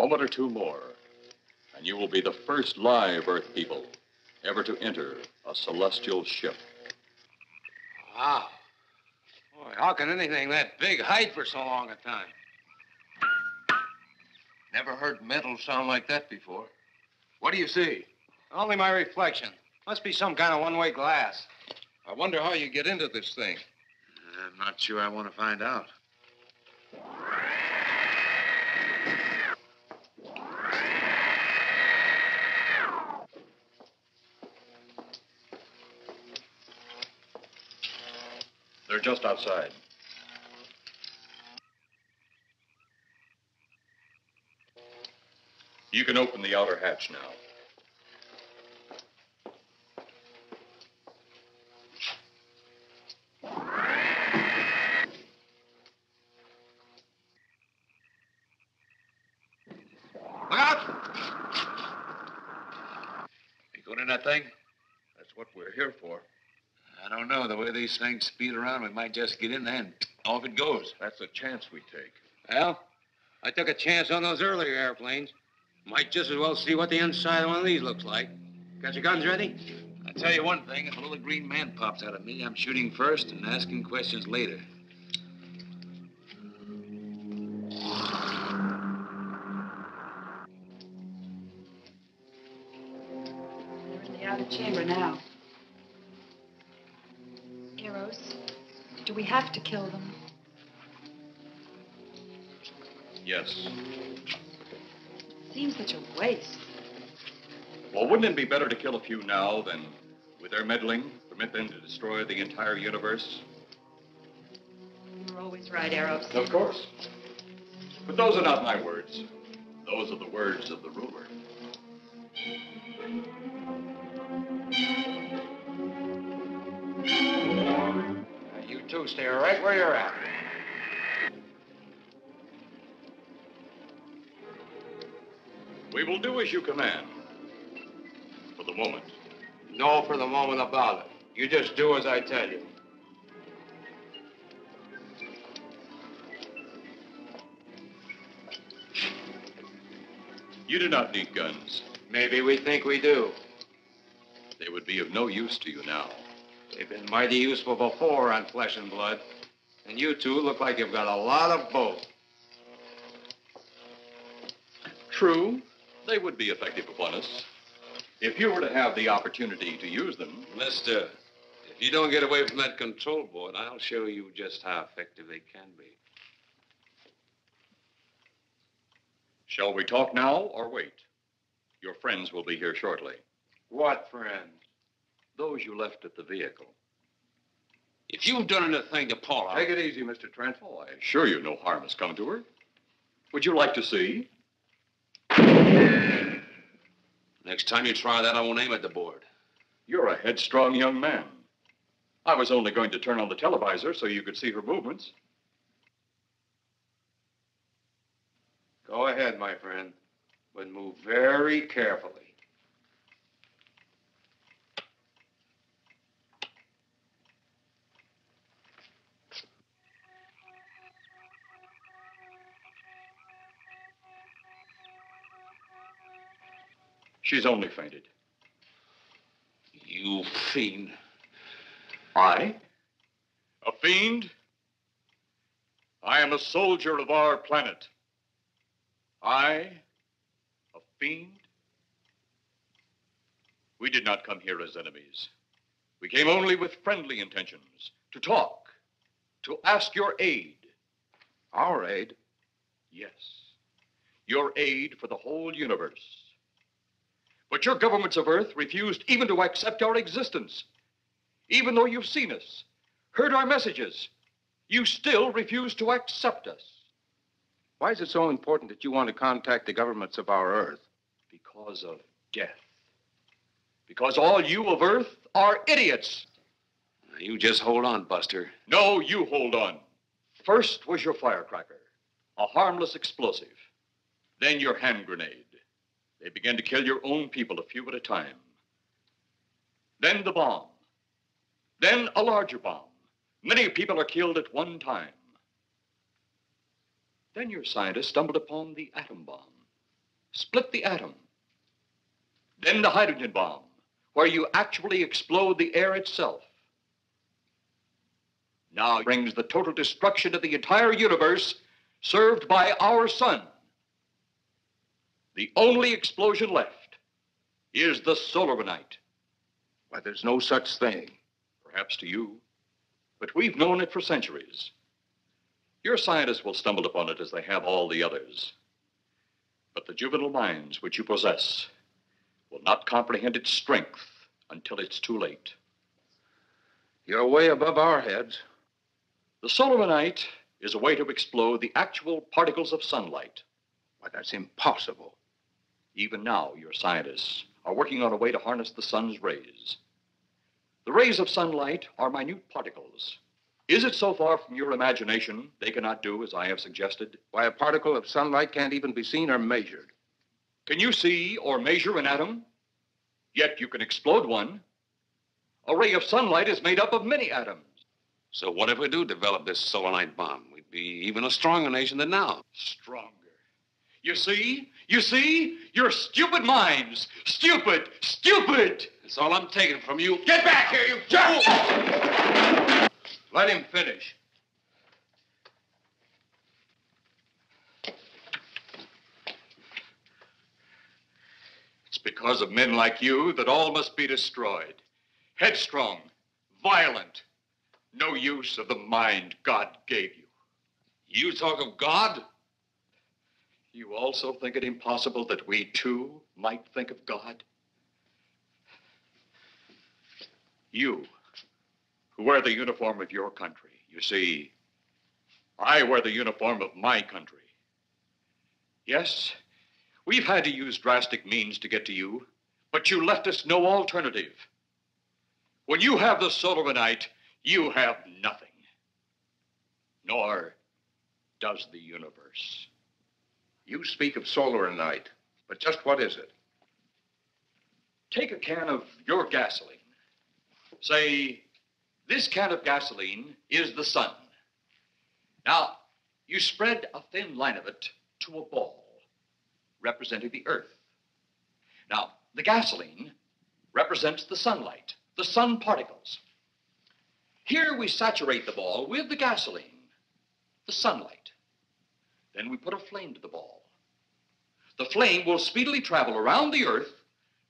moment or two more, and you will be the first live Earth people ever to enter a celestial ship. Wow. Boy, how can anything that big hide for so long a time? Never heard metal sound like that before. What do you see? Only my reflection. Must be some kind of one-way glass. I wonder how you get into this thing. I'm not sure I want to find out. They're just outside. You can open the outer hatch now. Look out! You going in that thing? That's what we're here for. I don't know. The way these things speed around, we might just get in there and off it goes. That's a chance we take. Well, I took a chance on those earlier airplanes. Might just as well see what the inside of one of these looks like. Got your guns ready? I'll tell you one thing. If a little green man pops out of me, I'm shooting first and asking questions later. They're in the outer chamber now. Eros, do we have to kill them? Yes. Seems such a waste. Well, wouldn't it be better to kill a few now than, with their meddling, permit them to destroy the entire universe? You're always right, Eros. Of course. But those are not my words. Those are the words of the ruler. You two stay right where you're at. We will do as you command. For the moment. No for the moment about it. You just do as I tell you. You do not need guns. Maybe we think we do. They would be of no use to you now. They've been mighty useful before on flesh and blood. And you two look like you've got a lot of both. True, they would be effective upon us. If you were to have the opportunity to use them. Mister, if you don't get away from that control board, I'll show you just how effective they can be. Shall we talk now or wait? Your friends will be here shortly. What friends? Those you left at the vehicle. If you've done anything to Paula... Take it easy, Mr. Trent. Oh, I assure you no harm has come to her. Would you like to see? Next time you try that, I won't aim at the board. You're a headstrong young man. I was only going to turn on the televisor so you could see her movements. Go ahead, my friend, but move very carefully. She's only fainted. You fiend. I? A fiend? I am a soldier of our planet. I? A fiend? We did not come here as enemies. We came only with friendly intentions, to talk, to ask your aid. Our aid? Yes, your aid for the whole universe. But your governments of Earth refused even to accept our existence. Even though you've seen us, heard our messages, you still refuse to accept us. Why is it so important that you want to contact the governments of our Earth? Because of death. Because all you of Earth are idiots. You just hold on, Buster. No, you hold on. First was your firecracker, a harmless explosive. Then your hand grenade. They began to kill your own people a few at a time. Then the bomb. Then a larger bomb. Many people are killed at one time. Then your scientists stumbled upon the atom bomb. split the atom. Then the hydrogen bomb, where you actually explode the air itself. Now brings the total destruction of the entire universe served by our sun. The only explosion left is the solar night. Why, there's no such thing. Perhaps to you, but we've known it for centuries. Your scientists will stumble upon it as they have all the others. But the juvenile minds which you possess will not comprehend its strength until it's too late. You're way above our heads. The solar night is a way to explode the actual particles of sunlight. Why, that's impossible. Even now, your scientists are working on a way to harness the sun's rays. The rays of sunlight are minute particles. Is it so far from your imagination they cannot do as I have suggested? Why, a particle of sunlight can't even be seen or measured. Can you see or measure an atom? Yet you can explode one. A ray of sunlight is made up of many atoms. So what if we do develop this solar night bomb? We'd be even a stronger nation than now. Stronger. You see? Your stupid minds. Stupid! That's all I'm taking from you. Get back here, you jerk! Let him finish. It's because of men like you that all must be destroyed. Headstrong, violent, no use of the mind God gave you. You talk of God? You also think it impossible that we, too, might think of God? You, who wear the uniform of your country. You see, I wear the uniform of my country. Yes, we've had to use drastic means to get to you, but you left us no alternative. When you have the solar night, you have nothing. Nor does the universe. You speak of solar night, but just what is it? Take a can of your gasoline. Say, this can of gasoline is the sun. Now, you spread a thin line of it to a ball, representing the earth. Now, the gasoline represents the sunlight, the sun particles. Here we saturate the ball with the gasoline, the sunlight. Then we put a flame to the ball. The flame will speedily travel around the earth,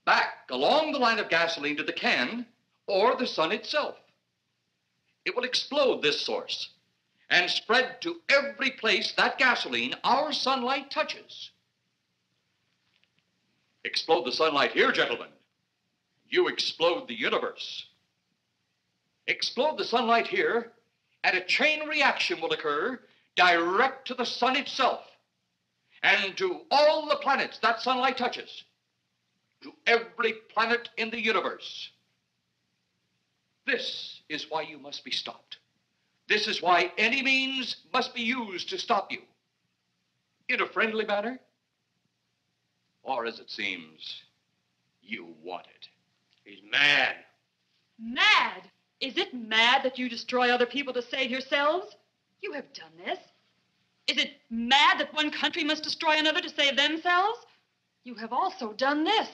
back along the line of gasoline to the can, or the sun itself. It will explode this source and spread to every place that gasoline, our sunlight, touches. Explode the sunlight here, gentlemen. You explode the universe. Explode the sunlight here, and a chain reaction will occur direct to the sun itself and to all the planets that sunlight touches, to every planet in the universe. This is why you must be stopped. This is why any means must be used to stop you. In a friendly manner, or as it seems, you want it. He's mad. Mad? Is it mad that you destroy other people to save yourselves? You have done this. Is it mad that one country must destroy another to save themselves? You have also done this.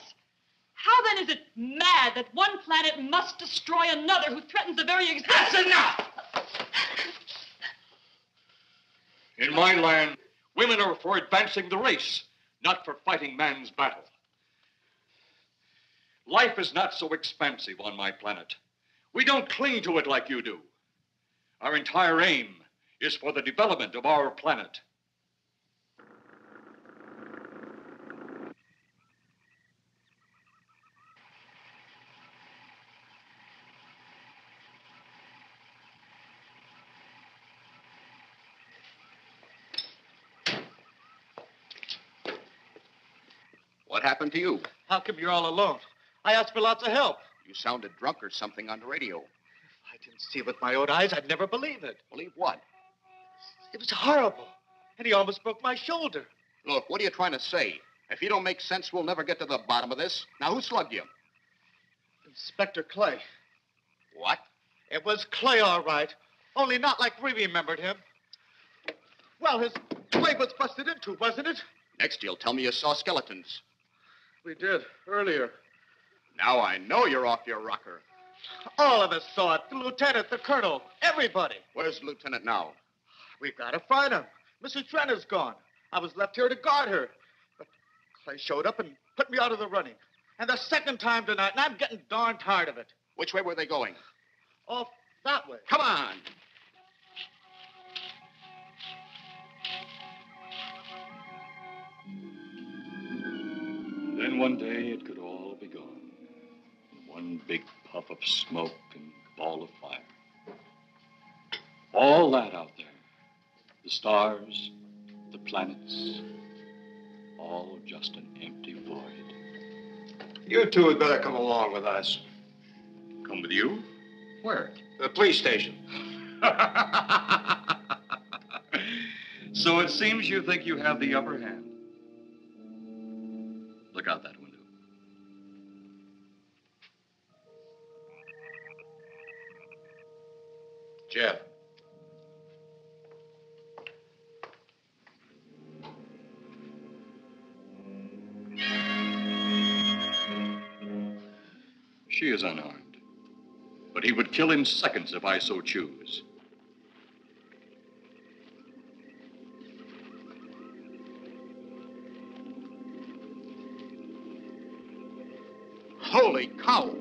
How then is it mad that one planet must destroy another who threatens the very existence? That's enough! In my land, women are for advancing the race, not for fighting man's battle. Life is not so expansive on my planet. We don't cling to it like you do. Our entire aim is for the development of our planet. What happened to you? How come you're all alone? I asked for lots of help. You sounded drunk or something on the radio. If I didn't see it with my own eyes, I'd never believe it. Believe what? It was horrible. And he almost broke my shoulder. Look, what are you trying to say? If you don't make sense, we'll never get to the bottom of this. Now, who slugged you? Inspector Clay. What? It was Clay, all right. Only not like we remembered him. Well, his way was busted into, wasn't it? Next, you'll tell me you saw skeletons. We did, earlier. Now I know you're off your rocker. All of us saw it. The lieutenant, the colonel, everybody. Where's the lieutenant now? We've got to find him. Mrs. Trent is gone. I was left here to guard her. But Clay showed up and put me out of the running. And the second time tonight, and I'm getting darn tired of it. Which way were they going? Off that way. Come on. Then one day it could all be gone. One big puff of smoke and ball of fire. All that out there. The stars, the planets, all just an empty void. You two had better come along with us. Come with you? Where? The police station. So it seems you think you have the upper hand. Look out that window. Jeff. She is unarmed. But he would kill in seconds if I so choose. Holy cow!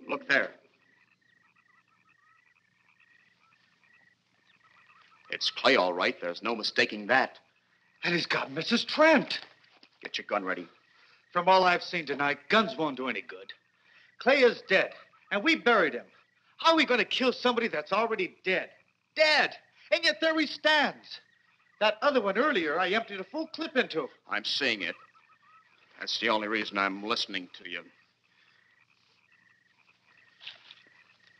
Look there. It's Clay, all right. There's no mistaking that. And he's got Mrs. Trent. Get your gun ready. From all I've seen tonight, guns won't do any good. Clay is dead, and we buried him. How are we going to kill somebody that's already dead? Dead! And yet there he stands. That other one earlier, I emptied a full clip into. I'm seeing it. That's the only reason I'm listening to you.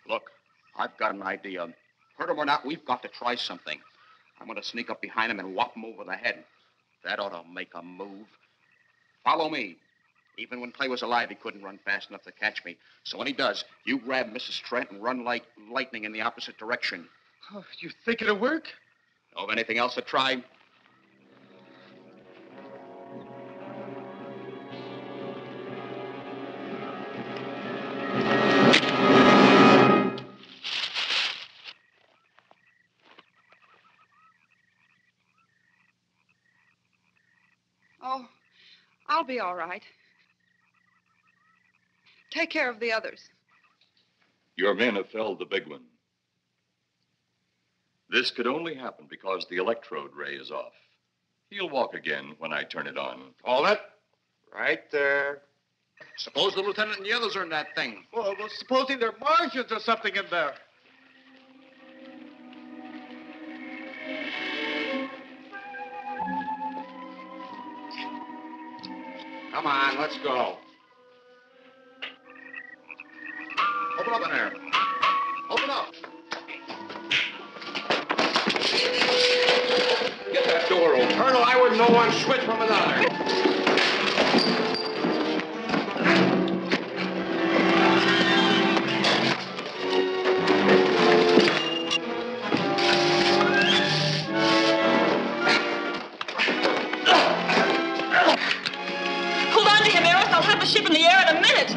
Look, I've got an idea. Hurt him or not, we've got to try something. I'm going to sneak up behind him and whop him over the head. That ought to make a move. Follow me. Even when Clay was alive, he couldn't run fast enough to catch me. So when he does, you grab Mrs. Trent and run like lightning in the opposite direction. Oh, you think it'll work? Know of anything else to try? Oh, I'll be all right. Take care of the others. Your men have felled the big one. This could only happen because the electrode ray is off. He'll walk again when I turn it on. Hold it. Right there. Suppose the lieutenant and the others are in that thing. Well, supposing there are Martians or something in there. Come on, let's go. Open up in there. Open up. Get that door open. Colonel, I wouldn't know one switch from another. Hold on to him, Eros. I'll have the ship in the air in a minute.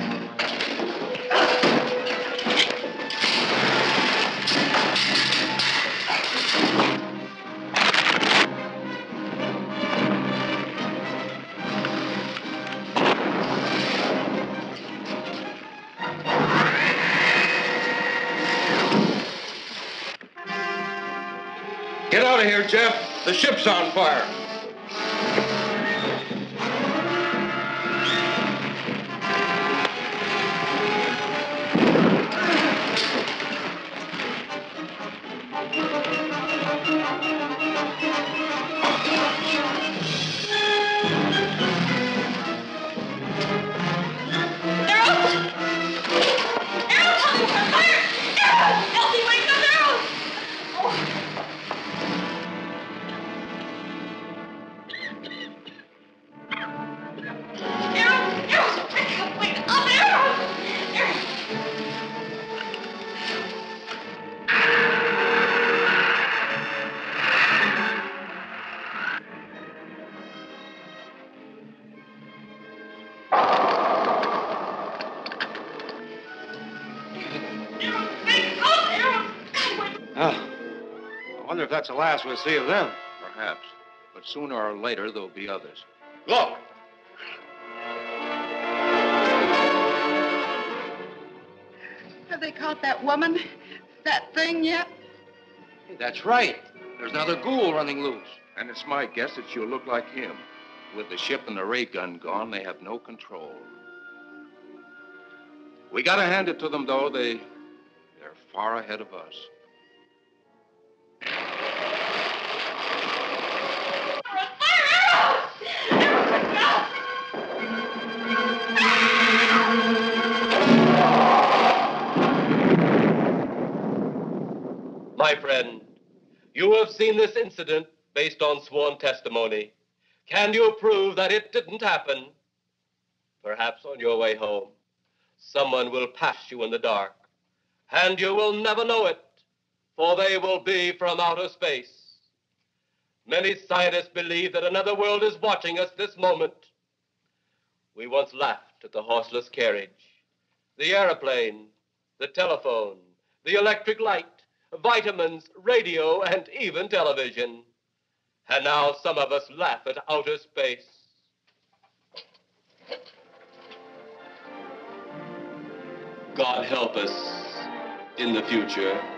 Get out of here, Jeff. The ship's on fire. Wonder if that's the last we'll see of them. Perhaps. But sooner or later, there'll be others. Look! Have they caught that woman? That thing yet? Hey, that's right. There's another ghoul running loose. And it's my guess that she'll look like him. With the ship and the ray gun gone, they have no control. We gotta hand it to them, though. They're far ahead of us. My friend, you have seen this incident based on sworn testimony. Can you prove that it didn't happen? Perhaps on your way home, someone will pass you in the dark, and you will never know it, for they will be from outer space. Many scientists believe that another world is watching us this moment. We once laughed at the horseless carriage, the airplane, the telephone, the electric light, vitamins, radio, and even television. And now some of us laugh at outer space. God help us in the future.